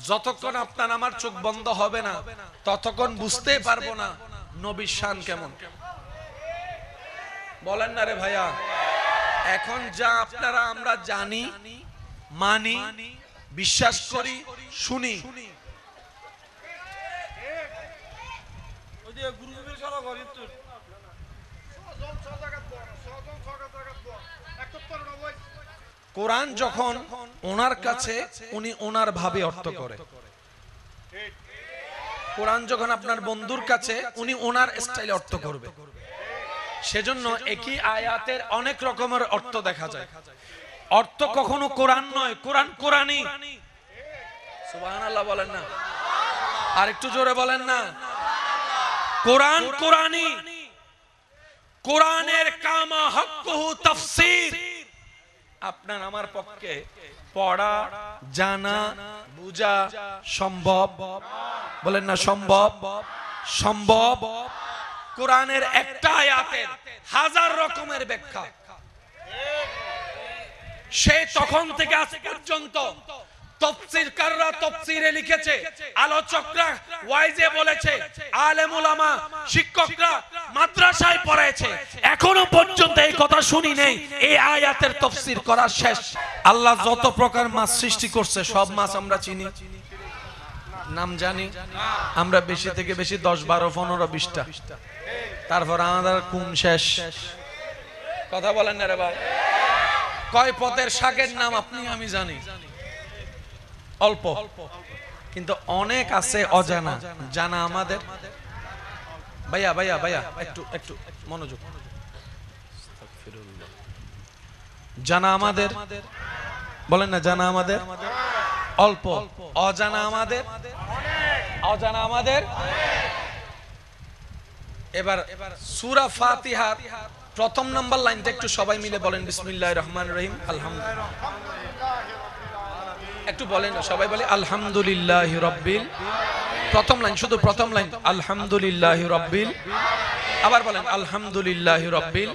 যতক্ষণ আপনার আমার চোখ বন্ধ হবে না ততক্ষণ বুঝতেই পারবো না নবীর শান কেমন। বলেন না রে ভাইয়া? এখন যা আপনারা আমরা জানি, মানি, বিশ্বাস করি, শুনি, কোরআন যখন ওনার কাছে উনি ওনার ভাবে অর্থ করে, কোরআন যখন আপনার বন্ধুর কাছে উনি ওনার স্টাইলে অর্থ করবে। সেজন্য একই আয়াতের অনেক রকমের অর্থ দেখা যায়। অর্থ কখনো কোরআন নয়, কোরআন কোরআনই। সুবহানাল্লাহ বলেন না? আর একটু জোরে বলেন না? কোরআন কোরআনই। কোরআনের কামা হক্কুহু তাফসীর। আপনার আমার পক্ষে পড়া, জানা, বুঝা সম্ভব। বলেন না সম্ভব? সম্ভব। কোরআনের একটা আয়াতের হাজার রকমের ব্যাখ্যা। সে তখন থেকে আজ পর্যন্ত তাফসীরকাররা তাফসীরে লিখেছে, আলোচকরা ওয়াইজে বলেছে, আলেম উলামা শিক্ষকরা মাদ্রাসায় পড়াইছে, এখনো পর্যন্ত এই কথা শুনি নেই এই আয়াতের তাফসীর করা শেষ। আল্লাহ যত প্রকার মাছ সৃষ্টি করছে সব মাছ আমরা চিনি, নাম জানি আমরা বেশি থেকে বেশি 10, 12, 15, 20টা। তারপর আমাদের কোন শেষ? কথা বলেন না রে ভাই? কয় পদের শাকের নাম আপনি আমি জানি অল্প, কিন্তু অনেক আছে অজানা, জানা আমাদের। ভাইয়া ভাইয়া ভাইয়া একটু একটু মনোযোগ। জানা আমাদের, বলেন না জানা আমাদের অল্প, অজানা আমাদের, অজানা আমাদের। এবার সূরা ফাতিহার প্রথম নাম্বার লাইনটা একটু সবাই মিলে বলেন, বিসমিল্লাহির রহমানির রহিম আলহামদুলিল্লাহ। একটু বলেন সবাই, বলে আলহামদুলিল্লাহি রাব্বিল। প্রথম লাইন, শুধু প্রথম লাইন, আলহামদুলিল্লাহি রাব্বিল। আবার বলেন আলহামদুলিল্লাহি রাব্বিল।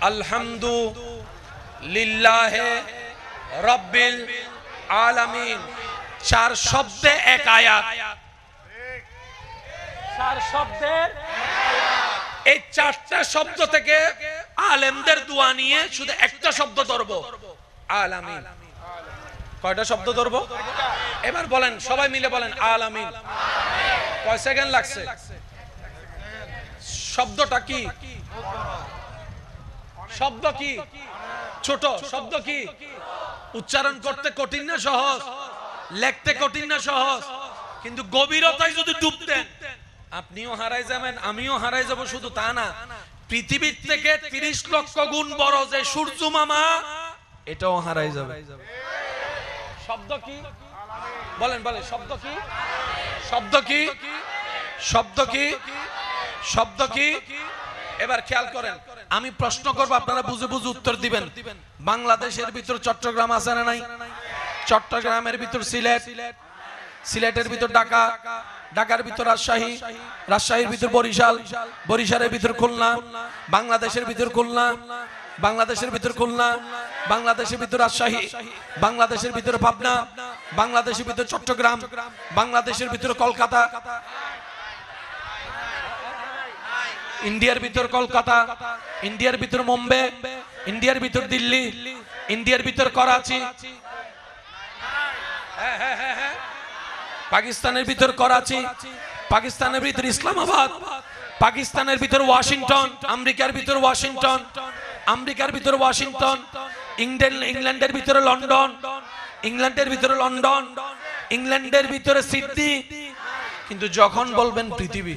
আলহামদুলিল্লাহি রাব্বিল আলামিন। 4 শব্দে এক আয়াত। 4 শব্দের এই 4টা শব্দ থেকে আলেমদের দোয়া নিয়ে শুধু একটা শব্দ ধরব, আলামিন। কয়টা শব্দ ধরব? এবার বলেন সবাই মিলে বলেন আলামিন। কয় সেকেন্ড লাগছে? শব্দটা কি? শব্দ কি? ছোট। শব্দ কি? উচ্চারণ করতে কঠিন না সহজ? লিখতে কঠিন না সহজ? কিন্তু গভীরতায় যদি ডুব দেন আপনিও হারাই যাবেন, আমিও হারাই যাব। শুধু তা না, পৃথিবীর থেকে 30 লক্ষ গুণ বড় যে সূর্য মামা, এটাও হারাই যাবে। শব্দ কি? বলেন বলেন শব্দ কি? শব্দ কি? শব্দ কি? শব্দ কি? এবার খেয়াল করেন, আমি প্রশ্ন করব, আপনারা বুঝে বুঝে উত্তর দিবেন। বাংলাদেশের ভিতর চট্টগ্রাম আছে না নাই? চট্টগ্রামের ভিতর সিলেট, সিলেটের ভিতর ঢাকা, ঢাকার ভিতর রাজশাহী, রাজশাহীর ভিতর বরিশাল, বরিশালের ভিতর খুলনা, বাংলাদেশের ভিতর খুলনা, বাংলাদেশের ভিতর খুলনা, বাংলাদেশের ভিতর রাজশাহী, বাংলাদেশের ভিতর পাবনা, বাংলাদেশের ভিতর চট্টগ্রাম, বাংলাদেশের ভিতর কলকাতা, ইন্ডিয়ার ভিতর কলকাতা, ইন্ডিয়ার ভিতর মুম্বাই, ইন্ডিয়ার ভিতর দিল্লি, ইন্ডিয়ার ভিতর করাচি, পাকিস্তানের ভিতর করাচি, পাকিস্তানের ভিতর ইসলামাবাদ, পাকিস্তানের ভিতর ওয়াশিংটন, আমেরিকার ভিতর ওয়াশিংটন, আমেরিকার ভিতর ওয়াশিংটন, ইংল্যান্ডের ভিতরে লন্ডন, ইংল্যান্ডের ভিতরে লন্ডন, ইংল্যান্ডের ভিতরে সিডনি। কিন্তু যখন বলবেন পৃথিবী,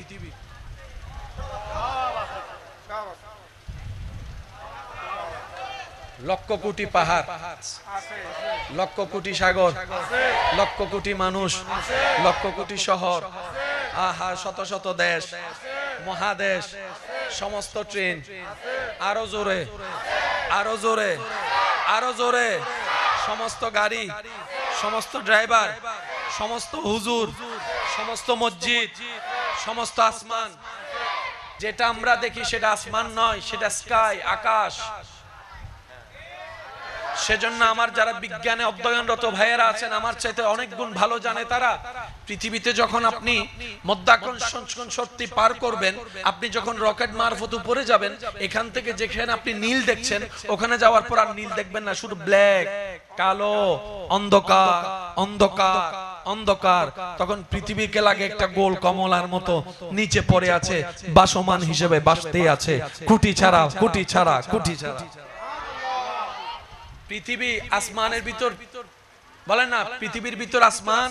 লক্ষ কোটি পাহাড়, লক্ষ কোটি সাগর, লক্ষ কোটি মানুষ, লক্ষ কোটি শহর, আহা শত শত দেশ, মহাদেশ, সমস্ত ট্রেন, আরো জোরে, আরো জোরে, আরো জোরে, সমস্ত গাড়ি, সমস্ত ড্রাইভার, সমস্ত হুজুর, সমস্ত মসজিদ, সমস্ত আসমান। যেটা আমরা দেখি সেটা আসমান নয়, সেটা স্কাই, আকাশ। সেজন্য আমার যারা বিজ্ঞানে অধ্যয়নরত ভাইয়েরা আছেন, আমার চাইতে অনেক গুণ ভালো জানে তারা, পৃথিবীতে যখন আপনি মধ্যাকর্ষণ শক্তি পার করবেন, আপনি যখন রকেট মারফত উপরে যাবেন, এখান থেকে যেখানে আপনি নীল দেখছেন, ওখানে যাওয়ার পর আর নীল দেখবেন না, শুধু ব্ল্যাক, কালো, অন্ধকার অন্ধকার অন্ধকার। তখন পৃথিবীকে লাগে একটা গোল কমলার মতো নিচে পড়ে আছে, বাসমান হিসেবে বাসতে আছে, কুটি ছাড়া কুটি ছাড়া কুটি ছাড়া। পৃথিবী আসমানের ভিতর, বলেন না পৃথিবীর ভিতর আসমান,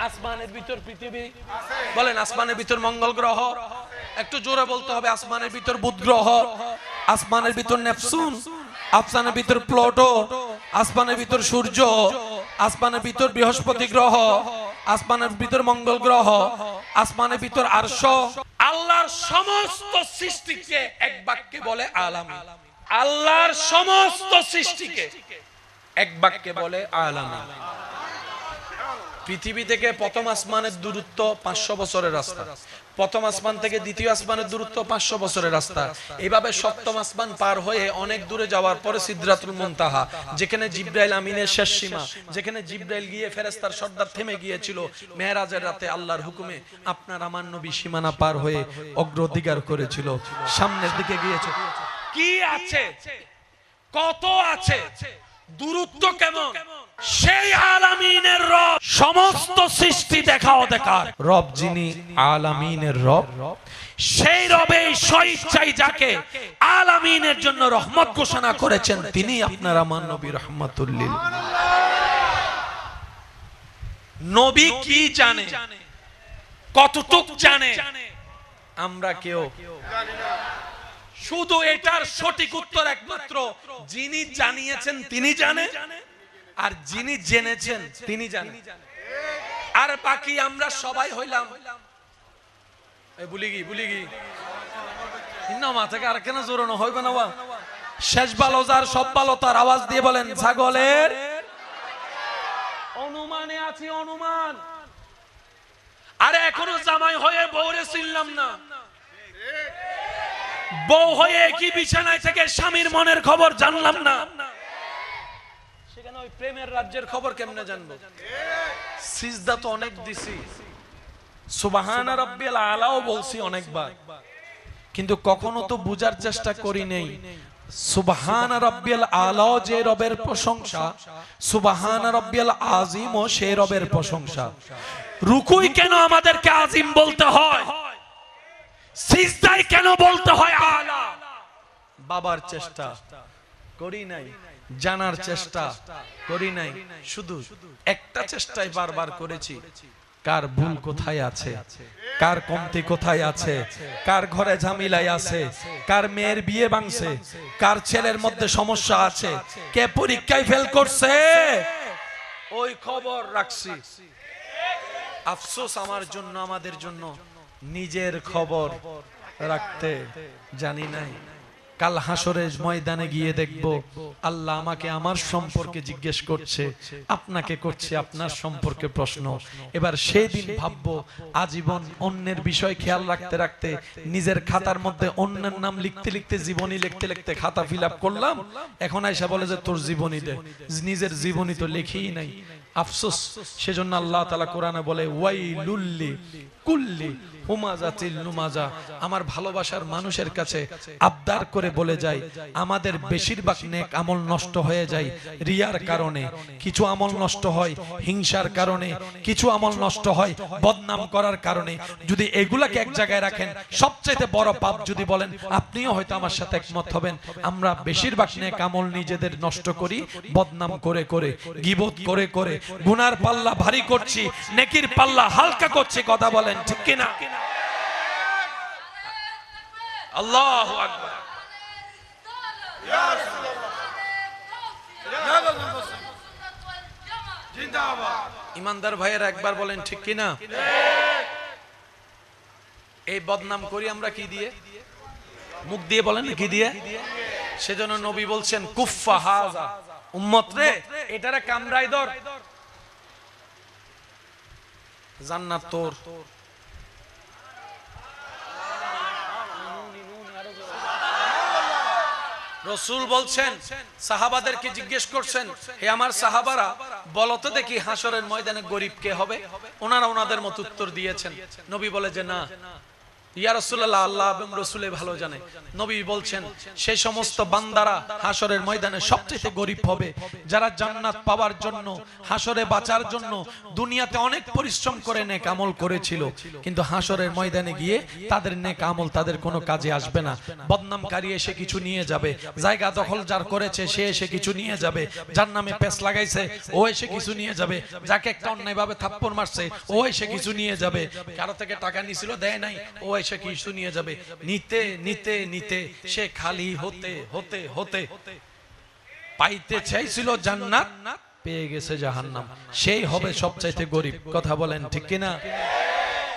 আসমানের ভিতর পৃথিবী, বলেন আসমানের ভিতর মঙ্গল গ্রহ, একটু জোরে বলতে হবে, আসমানের ভিতর বুধ গ্রহ, আসমানের ভিতর নেপচুন, আসমানের ভিতর প্লুটো, আসমানের ভিতর সূর্য, আসমানের ভিতর বৃহস্পতি গ্রহ, আসমানের ভিতর মঙ্গল গ্রহ, আসমানের ভিতর আরশ। আল্লাহর সমস্ত সৃষ্টিকে এক বাক্যে বলে আলামিন। আল্লাহর সমস্ত সৃষ্টিকে এক বাক্যে বলে আলামিন। পৃথিবী থেকে প্রথম আসমানের দূরত্ব 500 বছরের রাস্তা, প্রথম আসমান থেকে দ্বিতীয় আসমানের দূরত্ব 500 বছরের রাস্তা। এইভাবে সপ্তম আসমান পার হয়ে অনেক দূরে যাওয়ার পরে সিদরাতুল মুনতাহা, যেখানে জিবরাইল আমিনের শেষ সীমা, যেখানে জিবরাইল গিয়ে ফেরেশতার সর্দার থেমে গিয়েছিল মেরাজের রাতে আল্লাহর হুকুমে, আপনার আমার নবী সীমানা পার হয়ে অগ্রদিগার করেছিল, সামনের দিকে গিয়েছে। কি আছে, কত আছে, দূরত্ব কেমন, সেই আলামিনের রব, সমস্ত সৃষ্টি দেখাও দেখার রব, যিনি আলামিনের রব, সেই রবে স্বইচ্ছায় যাকে আলামিনের জন্য রহমত ঘোষণা করেছেন, তিনি আপনার আমার নবী রাহমাতুল লিল। নবী কি জানে, কতটুক জানে, আমরা কেউ জানি না। শুধু এটার সঠিক উত্তর একমাত্র যিনি জানিয়েছেন তিনি জানেন, আর যিনি জেনেছেন তিনি জানেন। আর বাকি আমরা সবাই হইলাম বুলিগি মাথাকে আর কেন জোরানো হইবে না, শেষ ভালো যার সব ভালো তার, আওয়াজ দিয়ে বলেন ছাগলের অনুমানে আছি, অনুমান। আরে এখনো জামাই হয়ে বউরে চিনলাম না, বউ হয়ে কি বিছানায় থেকে স্বামীর মনের খবর জানলাম না, সেখানে ওই প্রেমের রাজ্যের খবর কেমনে জানবো? সিজদা তো অনেক দিছি, সুবহান রাব্বিয়াল আলাও বলছি অনেকবার, কিন্তু কখনো তো বুঝার চেষ্টা করি নেই সুবহান রাব্বিয়াল আলাও যে রবের প্রশংসা, সুবহান রাব্বিয়াল আযীমও সেই রবের প্রশংসা। রুকুই কেন আমাদেরকে আযীম বলতে হয়, সিজদায় কেন বলতে হয় আলা? বাবার চেষ্টা করি নাই, জানার চেষ্টা করি নাই, শুধু একটা চেষ্টাই বারবার করেছি, কার ভুল কোথায় আছে, কার কমতি কোথায় আছে, কার ঘরে ঝামেলাই আছে, কার মেয়ের বিয়ে ভাঙছে, কার ছেলের মধ্যে সমস্যা আছে, কে পরীক্ষায় ফেল করছে, ওই খবর রাখছি। আফসোস আমার জন্য, আমাদের জন্য নিজের খবর রাখতে জানি নাই। কাল হাসরের ময়দানে গিয়ে দেখব আল্লাহ আমাকে আমার সম্পর্কে জিজ্ঞেস করছে, আপনাকে করছে আপনার সম্পর্কে প্রশ্ন। এবার সেই দিন ভাববো আজীবন অন্যের বিষয় খেয়াল রাখতে রাখতে নিজের খাতার মধ্যে অন্যের নাম লিখতে লিখতে, জীবনী লিখতে লিখতে খাতা ফিল আপ করলাম, এখন আয়সা বলে যে তোর জীবনী দে, নিজের জীবনী তো লেখেই নাই। আফসোস। সেজন্য আল্লাহ তাআলা কোরআনে বলে ওয়াইলুল্লি কুল্লি হুমাজাতিল নুমাজা, আমার ভালোবাসার মানুষের কাছে আবদার করে বলে যায়, আমাদের বেশিরভাগ নেক আমল নষ্ট হয়ে যায় রিয়ার কারণে, কিছু আমল নষ্ট হয় হিংসার কারণে, কিছু আমল নষ্ট হয় বদনাম করার কারণে। যদি এগুলাকে এক জায়গায় রাখেন, সবচেয়ে বড় পাপ যদি বলেন, আপনিও হয়তো আমার সাথে একমত হবেন, আমরা বেশিরভাগ নেক আমল নিজেদের নষ্ট করি বদনাম করে করে, গীবত করে করে, গুনার পাল্লা ভারী করছি, নেকির পাল্লা হালকা করছি। কথা বলেন ঠিক কিনা? আল্লাহু আকবার। ইমানদার ভাইয়েরা একবার বলেন ঠিক কিনা? এই বদনাম করি আমরা কি দিয়ে? মুখ দিয়ে বলেন কি দিয়ে? সেজন্য নবী বলছেন কুফা হাযা, উম্মত রে এটারে কামড়াই ধর, জান্নাত তোর। রসুল বলছেন, সাহাবাদেরকে জিজ্ঞেস করছেন, হে আমার সাহাবারা, বলো তো দেখি হাসরের ময়দানে গরিব কে হবে? ওনারা ওনাদের মত উত্তর দিয়েছেন। নবী বলে যে না, ইয়া রাসূলুল্লাহ, আল্লাহ এবং রাসূলে ভালো জানে। নবী বলছেন, সেই সমস্ত বান্দারা হাসরের ময়দানে সবচেয়ে গরিব হবে যারা জান্নাত পাওয়ার জন্য, হাসরে বাঁচার জন্য দুনিয়াতে অনেক পরিশ্রম করে নেক আমল করেছিল, কিন্তু হাসরের ময়দানে গিয়ে তাদের নেক আমল তাদের কোনো কাজে আসবে না। বদনামকারী এসে কিছু নিয়ে যাবে, জায়গা দখল যার করেছে সে এসে কিছু নিয়ে যাবে, যার নামে পেশ লাগাইছে ও এসে কিছু নিয়ে যাবে, যাকে একটা অন্যায়ভাবে থাপ্পড় মারছে ও এসে কিছু নিয়ে যাবে, কারো থেকে টাকা নিছিল দেয় নাই ও এসে কিছু নিয়ে যাবে। নিতে নিতে নিতে সে খালি হতে হতে হতে পাইতে চাইছিল জান্নাত, পেয়ে গেছে জাহান্নাম। সেই হবে সবচাইতে গরিব। কথা বলেন ঠিক কিনা?